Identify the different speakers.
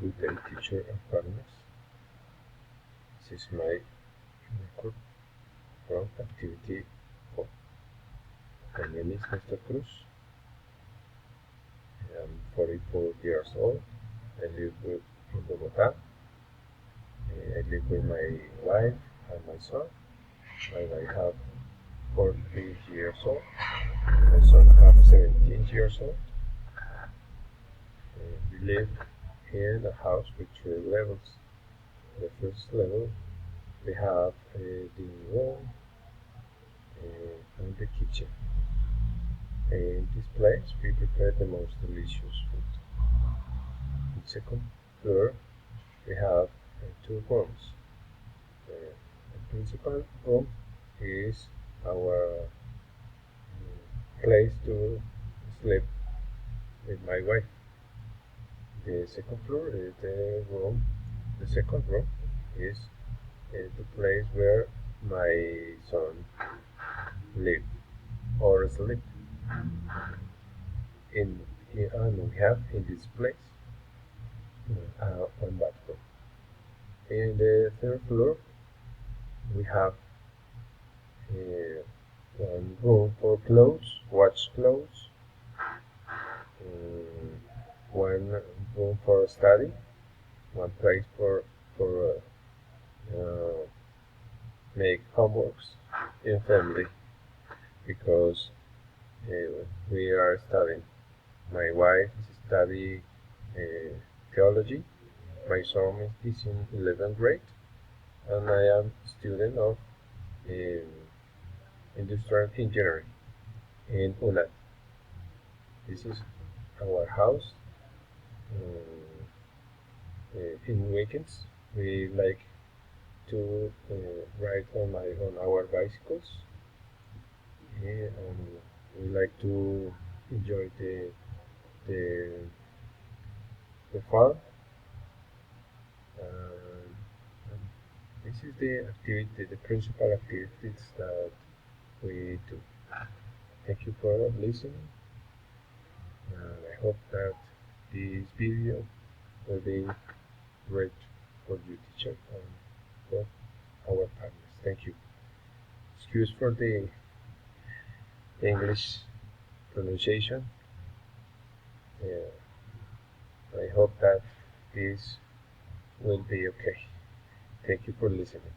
Speaker 1: Good day, teacher and partners. This is my record from Activity 4. My name is Mr. Cruz. I'm 44 years old. I live in Bogota. I live with my wife and my son. My wife has 40 years old. My son has 17 years old. We live in a house with 3 levels. The first level we have the room and the kitchen. In this place we prepare the most delicious food. In the second floor we have 2 rooms. The principal room is our place to sleep with my wife. The second floor is the second room is the place where my son lives or sleep. And we have in this place one bathroom. In the third floor we have one room for clothes, wash clothes, one room for study, one place for make homeworks in family, because we are studying. My wife is studying theology. My son is in 11th grade, and I am student of industrial engineering in UNAD. This is our house. In weekends, we like to ride on our bicycles, and we like to enjoy the farm. And this is the principal activities that we do. Thank you for listening. I hope that this video will be great for you, teacher, and for our partners. Thank you. Excuse for the English pronunciation. I hope that this will be okay. Thank you for listening.